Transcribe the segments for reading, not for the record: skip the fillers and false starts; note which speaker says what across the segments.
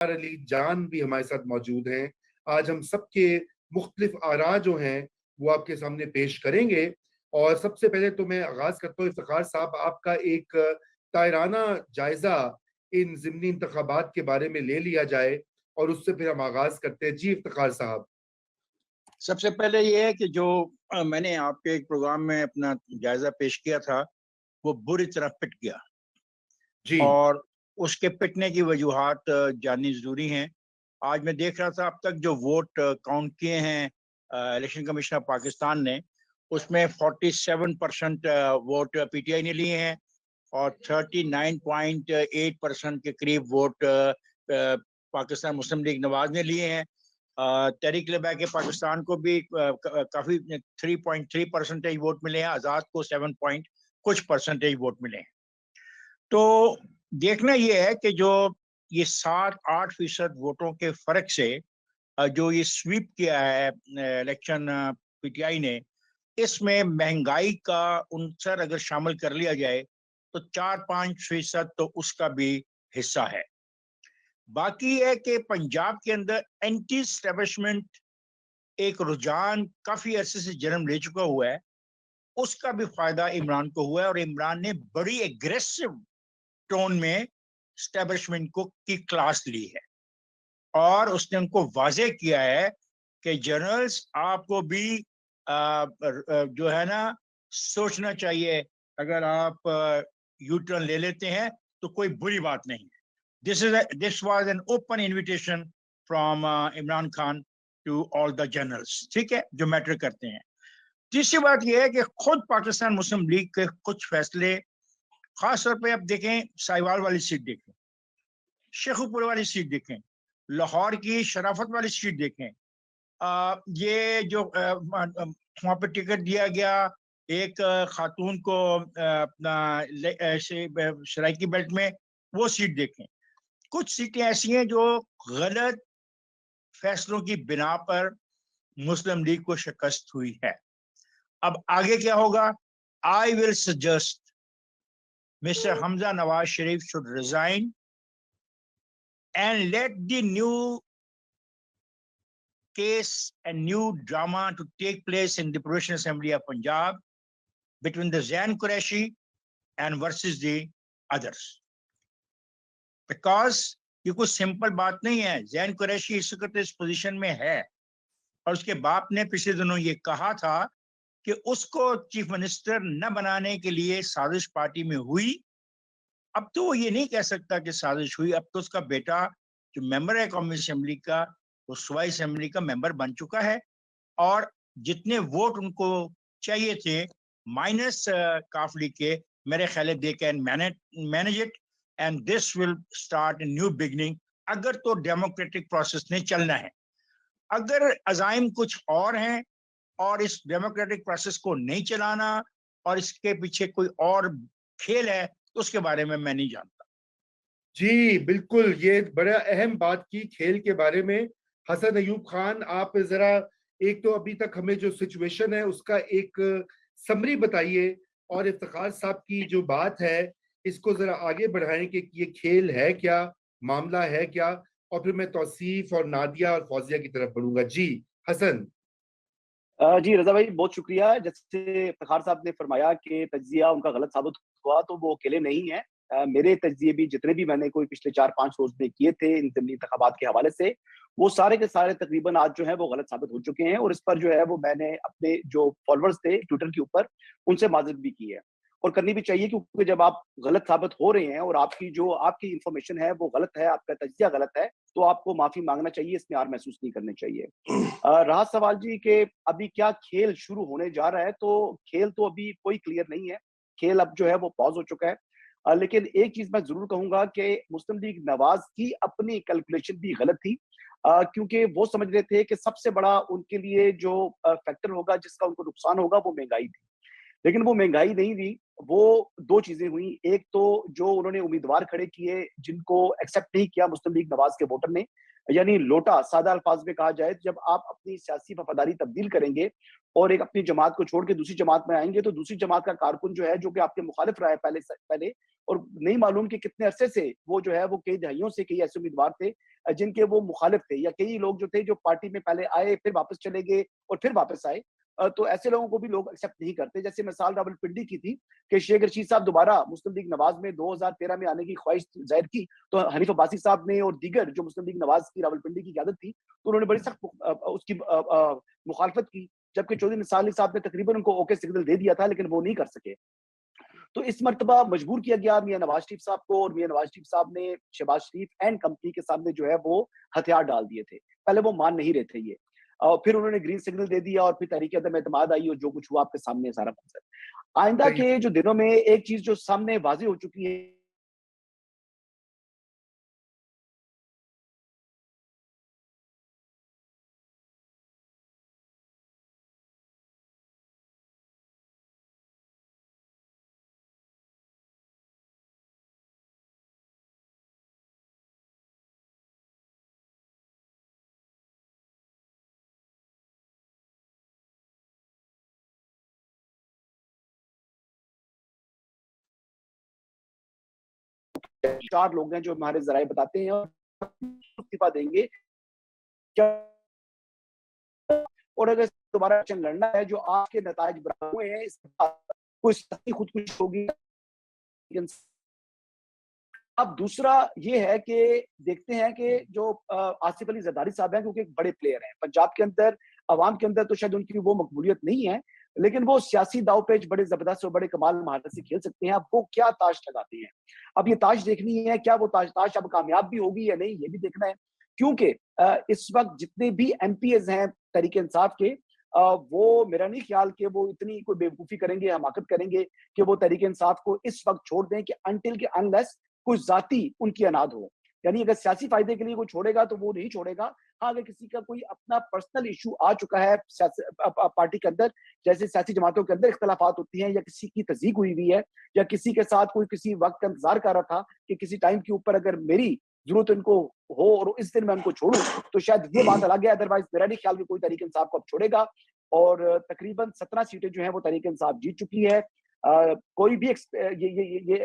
Speaker 1: अली जान भी हमारे साथ मौजूद हैं। आज हम सबके मुख्तलिफ आरा जो हैं वो आपके सामने पेश करेंगे। और सबसे पहले तो मैं आगाज करता हूँ, इफ्तिखार साहब, आपका एक तायराना जायजा इन ज़िमनी इंतखाबात के बारे में ले लिया जाए और उससे फिर हम आगाज करते हैं। जी इफ्तिखार साहब।
Speaker 2: सबसे पहले ये है कि जो मैंने आपके एक प्रोग्राम में अपना जायजा पेश किया था, वो बुरी तरह पिट गया
Speaker 1: जी
Speaker 2: और उसके पिटने की वजूहात जाननी जरूरी हैं। आज मैं देख रहा था अब तक जो वोट काउंट किए हैं इलेक्शन कमीशन ऑफ पाकिस्तान ने, उसमें 47% वोट पीटीआई ने लिए हैं और 39.8% के करीब वोट पाकिस्तान मुस्लिम लीग नवाज ने लिए हैं। तहरीक लिबाक पाकिस्तान को भी काफी 3.3% वोट मिले हैं, आजाद को 7 पॉइंट कुछ परसेंटेज वोट मिले हैं। तो देखना यह है कि जो ये 7-8% वोटों के फर्क से जो ये स्वीप किया है इलेक्शन पीटीआई ने, इसमें महंगाई का उनसर अगर शामिल कर लिया जाए तो 4-5% तो उसका भी हिस्सा है। बाकी है कि पंजाब के अंदर एंटी स्टैब्लिशमेंट एक रुझान काफी अरसे से जन्म ले चुका हुआ है, उसका भी फायदा इमरान को हुआ है और इमरान ने बड़ी एग्रेसिव टोन में स्टैब्लिशमेंट को की क्लास ली है और उसने उनको वाजे किया है कि जनरल्स आपको भी जो है ना सोचना चाहिए, अगर आप यू टर्न ले लेते हैं तो कोई बुरी बात नहीं है। This was an open invitation from Imran Khan to all the generals, ठीक है, जो मैटर करते हैं। तीसरी बात यह है कि खुद पाकिस्तान मुस्लिम लीग के कुछ फैसले, खासतौर पे आप देखें, साहिवाल वाली सीट देखें, शेखुपुर वाली सीट देखें, लाहौर की शराफत वाली सीट देखें, ये जो वहां पर टिकट दिया गया एक खातून को अपना सराइकी बेल्ट में, वो सीट देखें। कुछ सीटें ऐसी हैं जो गलत फैसलों की बिना पर मुस्लिम लीग को शिकस्त हुई है। अब आगे क्या होगा? I will suggest mister Hamza Nawaz Sharif should resign and let the new case and new drama to take place in the Provincial Assembly of Punjab between the Zain Qureshi and versus the others. Because ये कुछ simple बात नहीं है। जैन कुरैशी इस वक्त इस position में है और उसके बाप ने पिछले दिनों ये कहा था कि उसको चीफ मिनिस्टर न बनाने के लिए साजिश पार्टी में हुई। अब तो वो ये नहीं कह सकता कि साजिश हुई, अब तो उसका बेटा जो मेंबर है कौमी असेंबली का, वो सूबाई असेंबली का मेंबर बन चुका है और जितने वोट उनको चाहिए थे माइनस काफली के, मेरे ख्याल they can manage it and this will start a new beginning. अगर तो डेमोक्रेटिक प्रोसेस ने चलना है, अगर अजाइम कुछ और हैं और इस डेमोक्रेटिक प्रोसेस को नहीं चलाना और इसके पीछे कोई और खेल है, तो उसके बारे में मैं नहीं जानता।
Speaker 1: जी बिल्कुल, ये बड़ा अहम बात की खेल के बारे में। हसन अयूब खान, आप जरा एक तो अभी तक हमें जो सिचुएशन है उसका एक समरी बताइए और इफ्तिखार साहब की जो बात है इसको जरा आगे बढ़ाएं कि ये खेल है क्या, मामला है क्या, और फिर मैं तौसीफ और नादिया और फौजिया की तरफ बढ़ूंगा। जी हसन।
Speaker 3: जी रजा भाई, बहुत शुक्रिया। जैसे इफ्तिखार साहब ने फरमाया कि तज्जिया उनका गलत साबित हुआ, तो वो अकेले नहीं है। मेरे तज्जिए भी जितने भी मैंने कोई पिछले 4-5 रोज में किए थे इन ज़िमनी इंतखाबात के हवाले से, वो सारे के सारे तकरीबन आज जो है वो गलत साबित हो चुके हैं और इस पर जो है वो मैंने अपने जो फॉलोअर्स थे ट्विटर के ऊपर उनसे माजरत भी की है और करनी भी चाहिए, क्योंकि जब आप गलत साबित हो रहे हैं और आपकी जो आपकी इंफॉर्मेशन है वो गलत है, आपका तज्जिया गलत है, तो आपको माफी मांगना चाहिए, इसमें हार महसूस नहीं करनी चाहिए। रहा सवाल जी के अभी क्या खेल शुरू होने जा रहा है, तो खेल तो अभी कोई क्लियर नहीं है। खेल अब जो है वो पॉज हो चुका है। लेकिन एक चीज मैं जरूर कहूंगा कि मुस्लिम लीग नवाज की अपनी कैलकुलेशन भी गलत थी, क्योंकि वो समझ रहे थे कि सबसे बड़ा उनके लिए जो फैक्टर होगा जिसका उनको नुकसान होगा वो महंगाई थी। लेकिन वो महंगाई नहीं हुई, वो 2 चीज़ें हुई। एक तो जो उन्होंने उम्मीदवार खड़े किए, जिनको एक्सेप्ट नहीं किया मुस्लिम लीग नवाज़ के वोटर ने, यानी लोटा, सादा अल्फाज में कहा जाए, जब आप अपनी सियासी वफादारी तब्दील करेंगे और एक अपनी जमात को छोड़ के दूसरी जमात में आएँगे, तो दूसरी जमात का कारकुन जो है, जो कि आपके मुखालिफ रहा है पहले, और नहीं मालूम कि कितने अरसे से वो जो है, वो कई दहाइयों से कई ऐसे उम्मीदवार थे जिनके वो मुखालिफ थे, या कई लोग जो थे, जो पार्टी में पहले आए, फिर वापस चले गए और फिर वापस आए। तो ऐसे लोगों को भी लोग एक्सेप्ट नहीं करते। जैसे मिसाल रावलपिंडी की थी कि शेख रशीद साहब दोबारा मुस्लिम लीग नवाज़ में 2013 में आने की ख्वाहिश ज़ाहिर की, तो हनीफ अब्बासी साहब ने और दीगर जो मुस्लिम लीग नवाज़ की रावलपिंडी की क़यादत थी, तो उन्होंने बड़ी सख्त उसकी मुखालफत की। जबकि चौधरी निसार अली साहब ने तकरीबन उनको ओके सिग्नल दे दिया था, लेकिन वो नहीं कर सके। तो इस मर्तबा मजबूर किया गया मियां नवाज शरीफ साहब को, और मियां नवाज शरीफ साहब ने शहबाज शरीफ एंड कंपनी के सामने जो है वो हथियार डाल दिए थे। पहले वो मान नहीं रहे थे ये, और फिर उन्होंने ग्रीन सिग्नल दे दिया, और फिर तहरीक अदम एतमाद आई, और जो कुछ हुआ आपके सामने है सारा मंजर। आइंदा
Speaker 1: सही
Speaker 3: के जो दिनों में एक चीज जो सामने वाज़ेह हो चुकी है, चार लोग हैं जो हमारे जराए बताते हैं, और इस्तीफा देंगे क्या, और अगर दोबारा इलेक्शन लड़ना है, जो आज के नताज बराबर हुए हैं, इसके बाद कोई सख्ती खुदकुशी होगी। अब दूसरा ये है कि देखते हैं कि जो आसिफ अली जरदारी साहब हैं, क्योंकि एक बड़े प्लेयर हैं पंजाब के अंदर, अवाम के अंदर तो शायद उनकी वो मकबूलियत नहीं है, लेकिन वो सियासी दाव पेच बड़े जबरदस्त और बड़े कमाल महारत से खेल सकते हैं। अब वो क्या ताश लगाते हैं, अब ये ताश देखनी है, क्या वो ताश अब कामयाब भी होगी या नहीं, ये भी देखना है। क्योंकि इस वक्त जितने भी एमपीएस हैं तहरीक इंसाफ के, वो मेरा नहीं ख्याल कि वो इतनी कोई बेवकूफ़ी करेंगे, हमाकत करेंगे कि वो तहरीक इंसाफ को इस वक्त छोड़ दें, कि अनटिल के अनलेस कोई ज़ाती उनकी अनाद हो। यानी अगर सियासी फ़ायदे के लिए कोई छोड़ेगा, तो वो नहीं छोड़ेगा। हाँ, अगर किसी का कोई अपना पर्सनल इश्यू आ चुका है पार्टी के अंदर, जैसे सियासी जमातों के अंदर इख्तिलाफ़ात होती हैं, या किसी की तज़ीक हुई हुई है, या किसी के साथ कोई किसी वक़्त का इंतज़ार कर रहा था कि किसी टाइम के ऊपर अगर मेरी ज़रूरत इनको हो और इस दिन मैं उनको छोड़ूँ, तो शायद ये बात अलग है। अदरवाइज़ मेरा नहीं ख्याल कि कोई तहरीक इंसाफ को अब छोड़ेगा, और तकरीबन 17 सीटें जो हैं वो तहरीक इंसाफ जीत चुकी है। कोई भी ये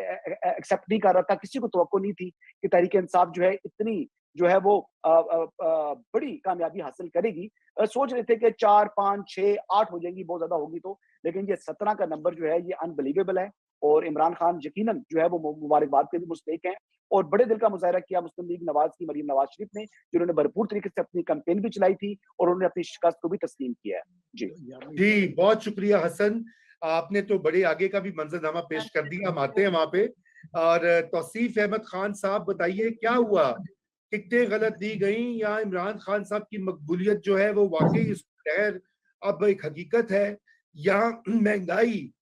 Speaker 3: एक्सेप्ट नहीं कर रहा था, किसी को तवक्को नहीं थी कि तहरीक इंसाफ जो है इतनी जो है वो बड़ी कामयाबी हासिल करेगी। सोच रहे थे कि 4, 5, 6, 8 हो जाएंगी, बहुत ज्यादा होगी तो, लेकिन ये 17 का नंबर जो है ये अनबिलीवेबल है, और इमरान खान यकीनन जो है वो मुबारकबाद के भी मुस्तहिक हैं। और बड़े दिल का मुजाहरा किया मुस्लिम लीग नवाज की मरीम नवाज शरीफ ने, जिन्होंने भरपूर तरीके से अपनी कैंपेन भी चलाई थी, और उन्होंने अपनी शिकस्त को भी तस्लीम किया है। जी
Speaker 1: जी, बहुत शुक्रिया हसन, आपने तो बड़े आगे का भी मंजरनामा पेश कर दिया। हम आते हैं वहां पे। और तौसीफ अहमद खान साहब, बताइए क्या हुआ, टिकटें गलत दी गई, या इमरान खान साहब की मकबूलियत जो है वो वाकई खैर अब एक हकीकत है, या महंगाई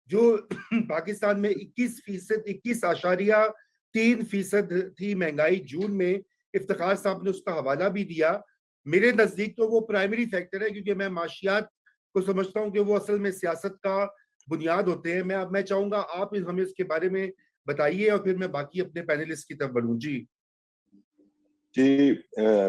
Speaker 1: जो पाकिस्तान में 21%, 21.3% थी महंगाई जून में, इफ्तिखार साहब ने उसका हवाला भी दिया। मेरे नजदीक तो वो प्राइमरी फैक्टर है, क्योंकि मैं माशियात को समझता हूँ कि वो असल में सियासत का बुनियाद होते हैं। मैं चाहूंगा आप हमें इसके बारे में बताइए, और फिर मैं बाकी अपने पैनलिस्ट की तरफ बढ़ूं। जी
Speaker 4: जी,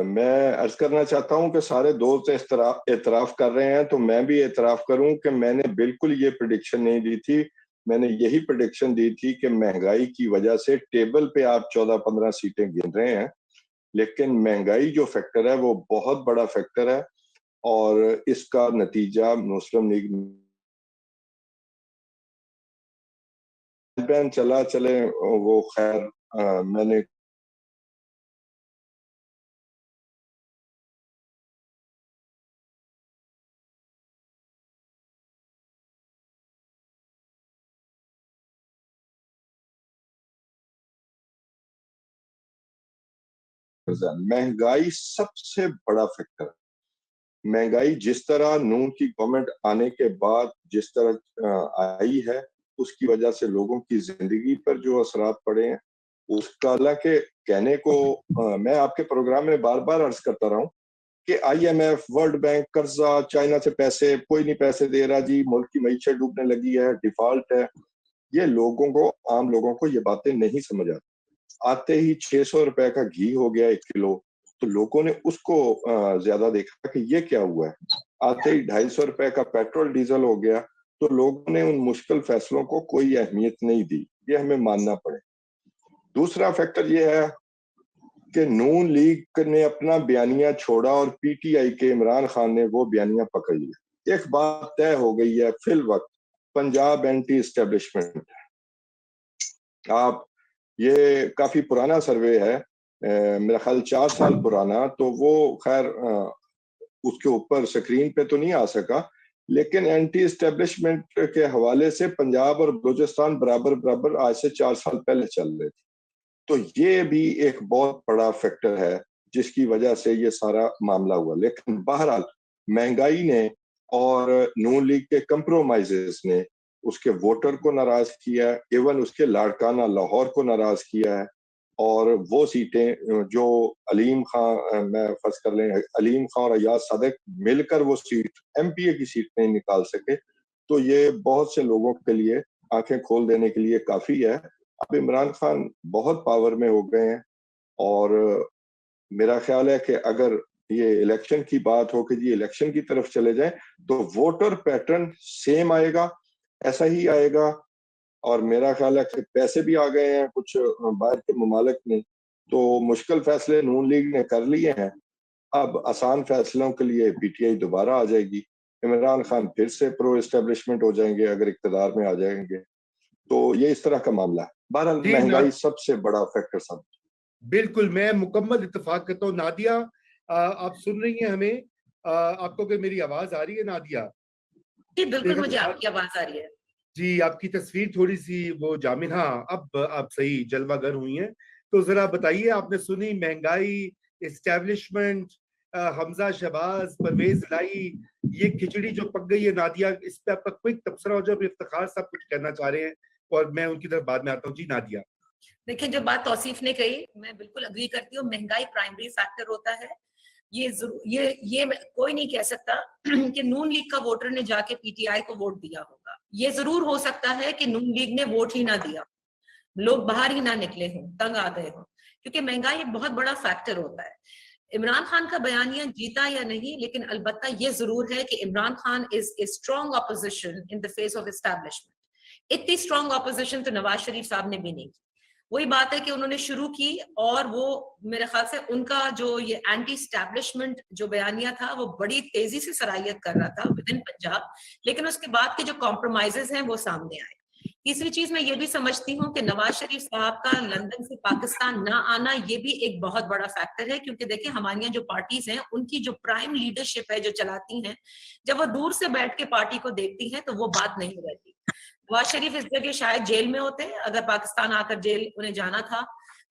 Speaker 4: मैं अर्ज करना चाहता हूं कि सारे दोस्त एतराफ कर रहे हैं, तो मैं भी एतराफ करूं कि मैंने बिल्कुल ये प्रेडिक्शन नहीं दी थी। मैंने यही प्रेडिक्शन दी थी कि महंगाई की वजह से टेबल पे आप 14-15 सीटें गिन रहे हैं, लेकिन महंगाई जो फैक्टर है वो बहुत बड़ा फैक्टर है, और इसका नतीजा मुस्लिम लीग बैन चला चले वो खैर मैंने महंगाई सबसे बड़ा फैक्टर है। महंगाई जिस तरह नून की गवर्नमेंट आने के बाद जिस तरह आई है, उसकी वजह से लोगों की जिंदगी पर जो असरात पड़े हैं, उसका हालांकि कहने को मैं आपके प्रोग्राम में बार बार अर्ज करता रहा हूं कि IMF, वर्ल्ड बैंक, कर्जा, चाइना से पैसे, कोई नहीं पैसे दे रहा जी, मुल्क की मईशत डूबने लगी है, डिफॉल्ट है, ये लोगों को, आम लोगों को ये बातें नहीं समझ आती। आते ही 600 रुपए का घी हो गया 1 किलो, तो लोगों ने उसको ज्यादा देखा कि ये क्या हुआ है। आते ही 250 रुपए का पेट्रोल डीजल हो गया, तो लोगों ने उन मुश्किल फैसलों को कोई अहमियत नहीं दी। ये हमें मानना पड़े। दूसरा फैक्टर ये है कि नून लीग ने अपना बयानिया छोड़ा और PTI के इमरान खान ने वो बयानिया पकड़ लिया। एक बात तय हो गई है फिल वक्त, पंजाब एंटी एस्टेब्लिशमेंट। आप, ये काफी पुराना सर्वे है, मेरा ख्याल 4 साल पुराना, तो वो खैर उसके ऊपर स्क्रीन पे तो नहीं आ सका, लेकिन एंटी एस्टेब्लिशमेंट के हवाले से पंजाब और बलूचिस्तान बराबर बराबर आज से 4 साल पहले चल रहे थे। तो ये भी एक बहुत बड़ा फैक्टर है जिसकी वजह से ये सारा मामला हुआ। लेकिन बहरहाल महंगाई ने और नून लीग के कंप्रोमाइजेस ने उसके वोटर को नाराज किया है, इवन उसके लाड़काना लाहौर को नाराज किया है। और वो सीटें जो अलीम खान, मैं फर्ज कर लें अलीम खान और अयाज सदक मिलकर वो सीट MPA की सीट नहीं निकाल सके, तो ये बहुत से लोगों के लिए आंखें खोल देने के लिए काफी है। अब इमरान खान बहुत पावर में हो गए हैं और मेरा ख्याल है कि अगर ये इलेक्शन की बात हो कि जी इलेक्शन की तरफ चले जाएं, तो वोटर पैटर्न सेम आएगा, ऐसा ही आएगा। और मेरा ख्याल है कि पैसे भी आ गए हैं कुछ बाहर के ममालिक में, तो मुश्किल फैसले नून लीग ने कर लिए हैं। अब आसान फैसलों के लिए PTI दोबारा आ जाएगी, इमरान खान फिर से प्रो एस्टेब्लिशमेंट हो जाएंगे अगर इक्तदार में आ जाएंगे। तो ये इस तरह का मामला है। बहरहाल महंगाई सबसे बड़ा फैक्टर सब।
Speaker 1: बिल्कुल, मैं मुकम्मल इत्तेफाक करता हूँ। नादिया, आप सुन रही हैं हमें? आपको कि मेरी आवाज आ रही है नादिया?
Speaker 5: जी बिल्कुल, मुझे आपकी आवाज आ रही है
Speaker 1: जी। आपकी तस्वीर थोड़ी सी वो जामिन, हाँ अब आप सही जलवागर हुई हैं। तो जरा बताइए, आपने सुनी महंगाई, एस्टेब्लिशमेंट, हमजा शहबाज, परवेज लाई, ये खिचड़ी जो पक गई है। नादिया, इस पे आपका क्विक तबसरा हो जाए। इफ्तिखार साहब कुछ कहना चाह रहे हैं और मैं उनकी तरफ बाद में आता हूँ। जी नादिया।
Speaker 5: देखिए, जो बात तौसीफ ने कही मैं बिल्कुल अग्री करती हूँ। महंगाई प्राइमरी फैक्टर होता है। ये कोई नहीं कह सकता कि नून लीग का वोटर ने जाके PTI को वोट दिया होगा। ये जरूर हो सकता है कि नून लीग ने वोट ही ना दिया, लोग बाहर ही ना निकले हों, तंग आ गए हों, क्योंकि महंगाई एक बहुत बड़ा फैक्टर होता है। इमरान खान का बयानिया जीता या नहीं, लेकिन अलबत्ता ये जरूर है कि Imran Khan is a strong opposition in the face of establishment. इतनी स्ट्रॉन्ग ऑपोजिशन तो नवाज शरीफ साहब ने भी नहीं की। वही बात है कि उन्होंने शुरू की और वो मेरे ख्याल से उनका जो ये एंटी स्टैब्लिशमेंट जो बयानिया था वो बड़ी तेजी से सराहियत कर रहा था विद इन पंजाब, लेकिन उसके बाद के जो कॉम्प्रोमाइजेस हैं वो सामने आए। तीसरी चीज मैं ये भी समझती हूँ कि नवाज शरीफ साहब का लंदन से पाकिस्तान ना आना ये भी एक बहुत बड़ा फैक्टर है, क्योंकि देखिए हमारी जो पार्टीज हैं उनकी जो प्राइम लीडरशिप है जो चलाती हैं, जब वो दूर से बैठ के पार्टी को देखती हैं तो वो बात नहीं रहती। नवाज शरीफ इस जगह शायद जेल में होते अगर पाकिस्तान आकर जेल उन्हें जाना था,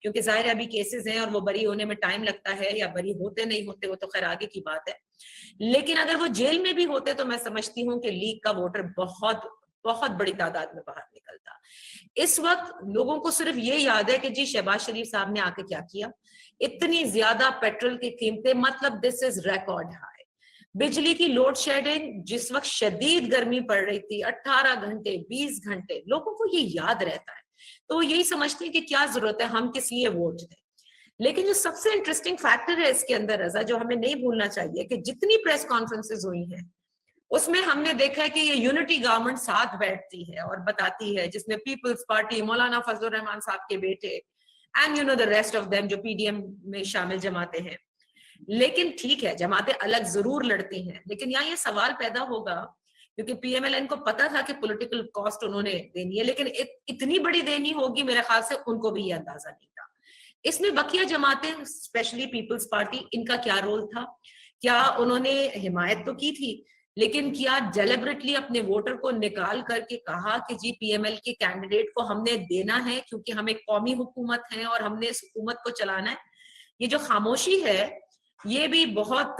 Speaker 5: क्योंकि जाहिर है अभी केसेस हैं और वो बरी होने में टाइम लगता है, या बरी होते नहीं होते वो तो खैर आगे की बात है। लेकिन अगर वो जेल में भी होते तो मैं समझती हूँ कि लीग का वोटर बहुत बहुत बड़ी तादाद में बाहर निकलता। इस वक्त लोगों को सिर्फ ये याद है कि जी शहबाज शरीफ साहब ने आके क्या किया। इतनी ज्यादा पेट्रोल की कीमतें, मतलब दिस इज रिकॉर्ड हाई। बिजली की लोड शेडिंग, जिस वक्त शदीद गर्मी पड़ रही थी 18 घंटे 20 घंटे, लोगों को ये याद रहता है। तो यही समझते हैं कि क्या जरूरत है, हम किस लिए वोट दें। लेकिन जो सबसे इंटरेस्टिंग फैक्टर है इसके अंदर रजा, जो हमें नहीं भूलना चाहिए, कि जितनी प्रेस कॉन्फ्रेंसेस हुई हैं उसमें हमने देखा है कि ये यूनिटी गवर्नमेंट साथ बैठती है और बताती है, जिसमें पीपल्स पार्टी, मौलाना फजल रहमान साहब के बेटे and the rest of them जो PDM में शामिल जमाते हैं। लेकिन ठीक है, जमातें अलग जरूर लड़ती हैं, लेकिन यहाँ ये सवाल पैदा होगा, क्योंकि PMLN को पता था कि पॉलिटिकल कॉस्ट उन्होंने देनी है, लेकिन इतनी बड़ी देनी होगी मेरे ख्याल से उनको भी ये अंदाजा नहीं था। इसमें बकिया जमातें, स्पेशली पीपल्स पार्टी, इनका क्या रोल था? क्या उन्होंने हिमायत तो की थी, लेकिन क्या डेलिबरेटली अपने वोटर को निकाल करके कहा कि जी PML के कैंडिडेट को हमने देना है क्योंकि हम एक कौमी हुकूमत है और हमने इस हुकूमत को चलाना है? ये जो खामोशी है ये भी बहुत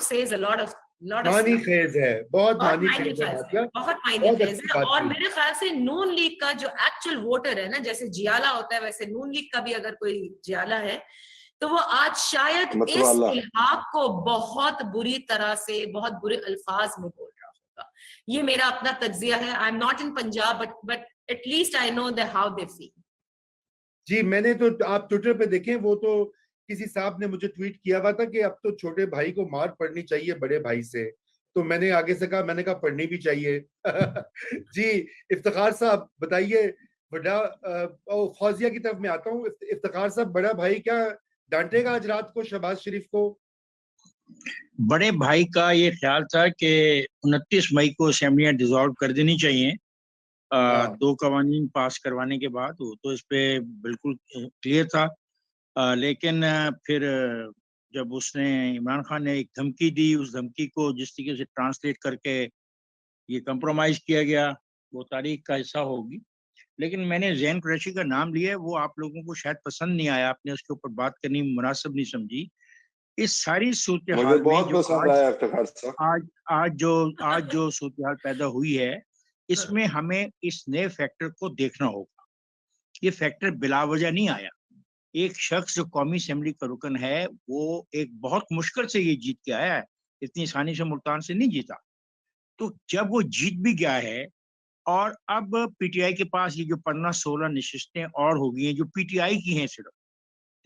Speaker 5: सेज अ लॉट ऑफ
Speaker 1: मानी खेज है, बहुत मानी खेज है,
Speaker 5: बहुत मायने खेज है। और मेरे ख्याल से नून लीग का जो एक्चुअल वोटर है ना, जैसे जियाला होता है वैसे नून लीग का भी अगर कोई जियाला है, तो वो आज शायद इस
Speaker 4: मतवाला।
Speaker 5: इल्हाक को बहुत बुरी तरह से, बहुत बुरे अल्फाज में बोल रहा होगा। ये मेरा अपना तज्जिया है। I am not in Punjab but at least I know the how they feel.
Speaker 1: जी, मैंने तो, आप ट्विटर पे देखें, वो तो किसी साहब ने मुझे ट्वीट किया हुआ था कि अब तो छोटे भाई को मार पड़नी चाहिए बड़े भाई से। तो मैंने आगे से कहा, मैंने कहा पढ़नी भी चाहिए। जी, इफ्तिखार साहब बताइए। बड़ा फौजिया की तरफ मैं आता हूँ। इफ्तिखार साहब, बड़ा भाई क्या डांटेगा आज रात को शहबाज शरीफ को?
Speaker 2: बड़े भाई का ये ख्याल था कि 29 मई को असेंबलियां डिसॉल्व कर देनी चाहिए,
Speaker 1: हाँ।
Speaker 2: 2 कवानीन पास करवाने के बाद। वो तो इस पे बिल्कुल क्लियर था। लेकिन फिर जब उसने, इमरान खान ने एक धमकी दी, उस धमकी को जिस तरीके से ट्रांसलेट करके ये कंप्रोमाइज किया गया, वो तारीख का हिस्सा होगी। लेकिन मैंने जैन कुरैशी का नाम लिया है, वो आप लोगों को शायद पसंद नहीं आया, आपने उसके ऊपर बात करनी मुनासिब नहीं समझी। इस सारी सूरत
Speaker 4: मुझे
Speaker 2: हाल में
Speaker 4: बहुत
Speaker 2: जो
Speaker 4: पसंद आया इफ्तिखार साहब।
Speaker 2: आज जो सूरत हाल पैदा हुई है, इसमें हमें इस नए फैक्टर को देखना होगा। ये फैक्टर बिला वजह नहीं आया। एक शख्स जो कौमी असेंबली का रुकन है, वो एक बहुत मुश्किल से ये जीत के आया है, इतनी आसानी से मुल्तान से नहीं जीता। तो जब वो जीत भी गया है, और अब पीटीआई के पास ये जो 15-16 नशिस्तें और हो गई हैं जो पीटीआई की हैं सिर्फ,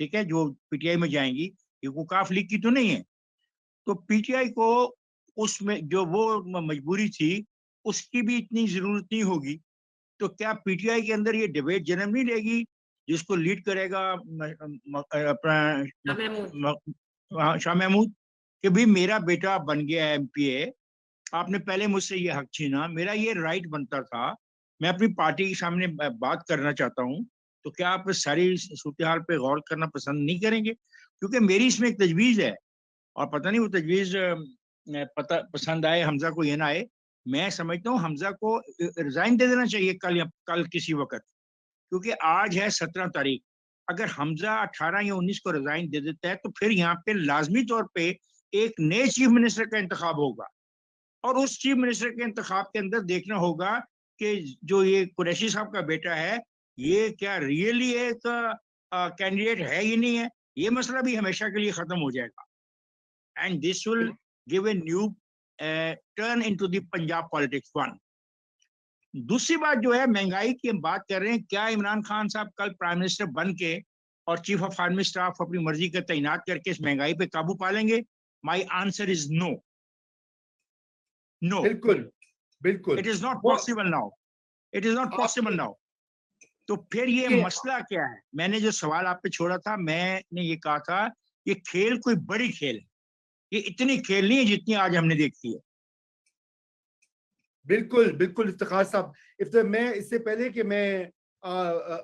Speaker 2: ठीक है, जो पीटीआई में जाएंगी, ये वकाफ लीग की तो नहीं है। तो पीटीआई को उसमें जो वो मजबूरी थी, उसकी भी इतनी जरूरत नहीं होगी। तो क्या पीटीआई के अंदर ये डिबेट जन्म नहीं लेगी, जिसको लीड करेगा अपना शाह महमूद, कि भाई मेरा बेटा बन गया है एमपीए, आपने पहले मुझसे ये हक छीना, मेरा ये राइट बनता था, मैं अपनी पार्टी के सामने बात करना चाहता हूँ। तो क्या आप सारी सूरत हाल पे गौर करना पसंद नहीं करेंगे? क्योंकि मेरी इसमें एक तजवीज है, और पता नहीं वो तजवीज पसंद आए हमजा को या ना आए। मैं समझता हूँ हमजा को रिजाइन दे देना चाहिए कल किसी वक्त, क्योंकि आज है 17 तारीख। अगर हमजा 18 या 19 को रिजाइन दे देता है, तो फिर यहाँ पे लाजमी तौर पे एक नए चीफ मिनिस्टर का इंतखाब होगा, और उस चीफ मिनिस्टर के इंतखाब के अंदर देखना होगा कि जो ये कुरैशी साहब का बेटा है, ये क्या रियली एक कैंडिडेट है या नहीं है। ये मसला भी हमेशा के लिए खत्म हो जाएगा, and this will give a new turn into the Punjab politics. One, दूसरी बात जो है, महंगाई की हम बात कर रहे हैं, क्या इमरान खान साहब कल प्राइम मिनिस्टर बन के और चीफ ऑफ आर्मी स्टाफ अपनी मर्जी का तैनात करके इस महंगाई पे काबू पा लेंगे? My answer is no, no,
Speaker 1: बिल्कुल बिल्कुल,
Speaker 2: it is not possible now, it is not possible now. तो फिर ये मसला क्या है? मैंने जो सवाल आप पे छोड़ा था, मैंने ये कहा था, ये खेल कोई बड़ी खेल है, ये इतनी खेल नहीं है जितनी आज हमने देखी है।
Speaker 1: बिल्कुल बिल्कुल इफ्तिखार साहब। मैं इससे पहले कि मैं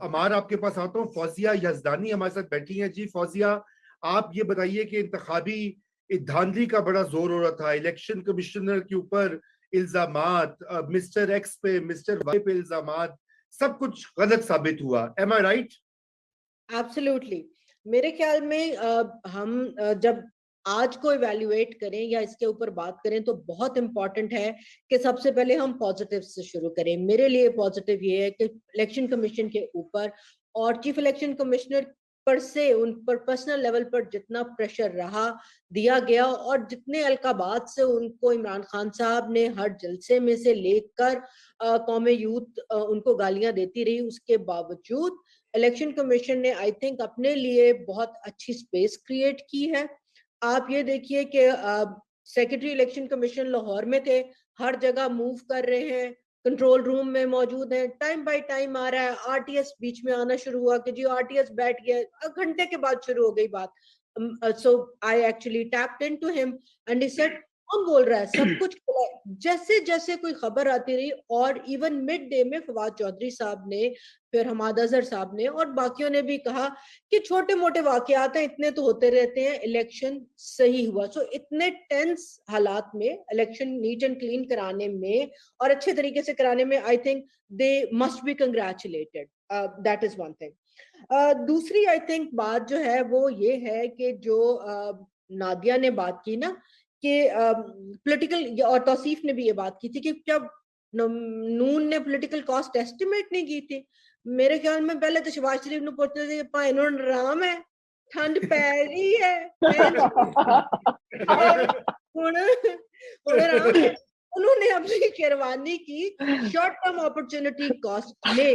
Speaker 1: अमार आपके पास आता हूँ, फौजिया यजदानी हमारे साथ बैठी हैं। जी फौजिया, आप ये बताइए कि इंतखाबी धांधली का बड़ा जोर हो रहा था, इलेक्शन कमिश्नर के ऊपर इल्जामात, मिस्टर एक्स पे, मिस्टर वाई पे इल्जामात, सब कुछ गलत साबित हुआ। एम आई राइट?
Speaker 6: एब्सोल्युटली। मेरे ख्याल में हम जब आज को इवैल्यूएट करें या इसके ऊपर बात करें, तो बहुत इंपॉर्टेंट है कि सबसे पहले हम पॉजिटिव से शुरू करें। मेरे लिए पॉजिटिव ये है कि इलेक्शन कमीशन के ऊपर और चीफ इलेक्शन कमिश्नर पर से उन पर पर्सनल लेवल पर जितना प्रेशर रहा दिया गया, और जितने अलकाबात से उनको इमरान खान साहब ने हर जलसे में से लेकर कौम यूथ उनको गालियां देती रही, उसके बावजूद इलेक्शन कमीशन ने आई थिंक अपने लिए बहुत अच्छी स्पेस क्रिएट की है। आप ये देखिए कि सेक्रेटरी इलेक्शन कमीशन लाहौर में थे, हर जगह मूव कर रहे हैं, कंट्रोल रूम में मौजूद हैं, टाइम बाय टाइम आ रहा है। आरटीएस बीच में आना शुरू हुआ कि जी आरटीएस बैठ गया, घंटे के बाद शुरू हो गई बात। So I actually tapped into him and he said, कौन बोल रहा है, सब कुछ जैसे जैसे कोई खबर आती रही। और इवन मिड डे में फवाद चौधरी साहब ने, फिर हमाद अजहर साहब ने और बाकियों ने भी कहा कि छोटे मोटे वाकयात हैं, इतने तो होते रहते हैं, इलेक्शन सही हुआ। सो इतने टेंस हालात में इलेक्शन नीट एंड क्लीन कराने में और अच्छे तरीके से कराने में I think they must be congratulated. That is one thing. दूसरी आई थिंक बात जो है वो ये है कि जो नादिया ने बात की ना कि पॉलिटिकल, और तौसीफ ने भी ये बात की थी कि जब नून ने पॉलिटिकल कॉस्ट एस्टिमेट नहीं की थी, मेरे ख्याल में पहले तो शहबाज शरीफ ने पूछते थे, इन्होंने राम है ठंड पै रही है उन्होंने अपनी शेरवानी की शॉर्ट टर्म अपॉर्चुनिटी कॉस्ट में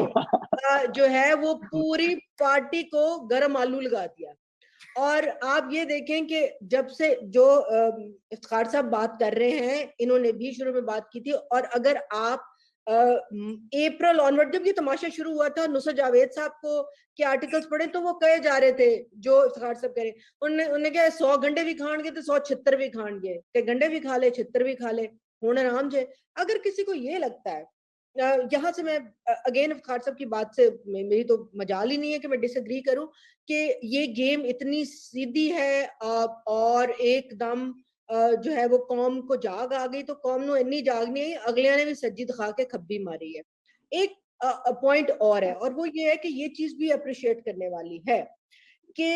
Speaker 6: जो है वो पूरी पार्टी को गरम आलू लगा दिया। और आप ये देखें कि जब से जो इफ्तिखार साहब बात कर रहे हैं, इन्होंने भी शुरू में बात की थी, और अगर आप अप्रैल ऑनवर्ड जब ये तमाशा शुरू हुआ था, नुसरत जावेद साहब को के आर्टिकल्स पढ़े तो वो कहे जा रहे थे, जो इफ्तिखार साहब कह रहे, उन्होंने क्या 100 गंडे भी खाएंगे तो 100 छितर भी खाएंगे, के गंडे भी खा ले छितर भी खा ले, होने राम जे। अगर किसी को ये लगता है, यहाँ से मैं अगेन इफ्तिखार साहब की बात से मेरी तो मजाल ही नहीं है कि मैं डिसएग्री करूं कि ये गेम इतनी सीधी है और एकदम जो है वो कौम को जाग आ गई, तो कौम नो इन्नी जाग नहीं आई, अगलिया ने भी सज्जी दिखा के खब्बी मारी है। एक पॉइंट और है, और वो ये है कि ये चीज भी अप्रिशिएट करने वाली है कि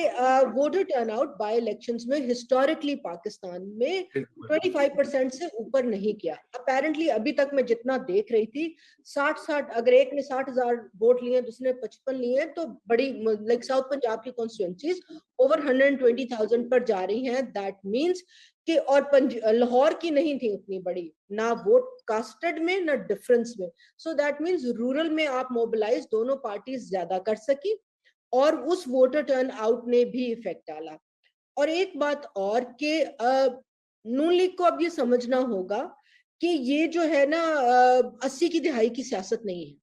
Speaker 6: वोटर टर्नआउट बाय इलेक्शंस में हिस्टोरिकली पाकिस्तान में 25% से ऊपर नहीं किया। अपेरेंटली अभी तक मैं जितना देख रही थी 60 अगर एक ने 60,000 वोट लिए, दूसरे 55 लिए, तो बड़ी लाइक साउथ पंजाब की कॉन्स्टिट्यूएंसीज ओवर 120,000 पर जा रही हैं। दैट मीन्स कि और लाहौर की नहीं थी उतनी बड़ी, ना वोट कास्टेड में ना डिफरेंस में। सो दैट मीन्स रूरल में आप मोबिलाइज दोनों पार्टीज ज्यादा कर सकी, और उस वोटर टर्न आउट ने भी इफेक्ट डाला। और एक बात और कि नून लीग को अब ये समझना होगा कि ये जो है ना 80 की दिहाई की सियासत नहीं है,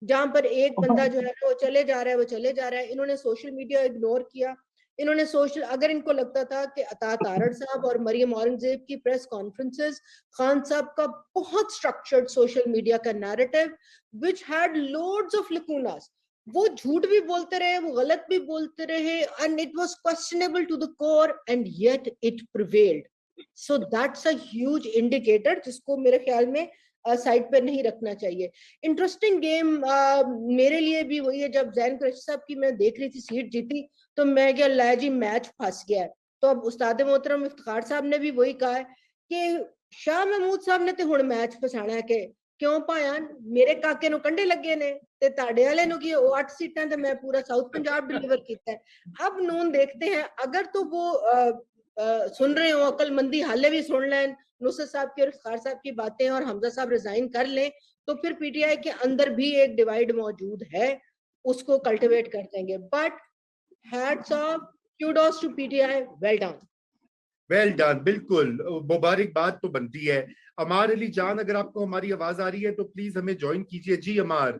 Speaker 6: जहां पर एक बंदा जो है वो चले जा रहा है, वो चले जा रहा है। इन्होंने सोशल मीडिया इग्नोर किया, इन्होंने सोशल, अगर इनको लगता था कि अता तारड़ साहब और मरियम औरंगजेब की प्रेस कॉन्फ्रेंसेस, खान साहब का बहुत स्ट्रक्चर्ड सोशल मीडिया का narrative which had loads of lacunas, वो झूठ भी बोलते रहे, वो गलत भी बोलते रहे, and it was questionable to the core and yet it prevailed. So that's a huge indicator जिसको मेरे ख्याल में साइड पे नहीं रखना चाहिए। इंटरेस्टिंग गेम मेरे लिए भी वही है, जब जैन कुरैशी साहब की मैं देख रही थी सीट जीती, तो मैं क्या ला जी मैच फंस गया है। तो अब उस्ताद मोहतरम इफ्तिखार साहब ने भी वही कहा है कि शाह महमूद साहब ने तो हुण मैच फसाना है कि क्यों भाया मेरे काके नु कंडे लगे ने ते ताड़े वाले नु की 8 सीटां ते मैं पूरा साउथ पंजाब डिलीवर किया है। अब नून देखते हैं, अगर तो वो सुन रहे हो, अकलमंदी हाले भी सुन लें नुसरत साहब की और इफ्तिखार साहब की बातें, और हमजा साहब रिजाइन कर लें, तो फिर पीटीआई के अंदर भी एक डिवाइड मौजूद है, उसको कल्टिवेट कर देंगे। But hats off, kudos to PTI, well done.
Speaker 1: Well done, बिल्कुल मुबारकबाद तो बनती है। अमार अली जान, अगर आपको हमारी आवाज आ रही है तो प्लीज हमें ज्वाइन कीजिए। जी अमार,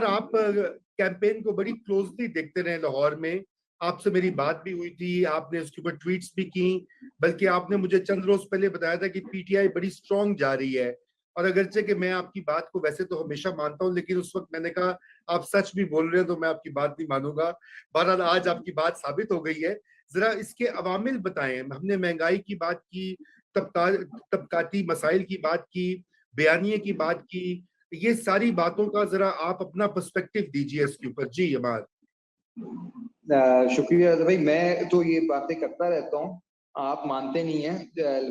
Speaker 1: आप कैंपेन को बड़ी क्लोजली देखते रहे लाहौर में, आपसे मेरी बात भी हुई थी, आपने उसके ऊपर ट्वीट्स भी की, बल्कि आपने मुझे चंद रोज पहले बताया था कि पीटीआई बड़ी स्ट्रांग जा रही है। और अगरचे कि मैं आपकी बात को वैसे तो हमेशा मानता हूं, लेकिन उस वक्त मैंने कहा आप सच भी बोल रहे हैं तो मैं आपकी बात नहीं मानूंगा। बहरहाल आज आपकी बात साबित हो गई है। जरा इसके अवामिल बताएं। हमने महंगाई की बात की, तबकाती मसाइल की बात की, बयानिए की बात की, ये सारी बातों का जरा आप अपना पर्सपेक्टिव दीजिए इसके ऊपर। जी अमार।
Speaker 7: शुक्रिया भाई, मैं तो ये बातें करता रहता हूँ, आप मानते नहीं है,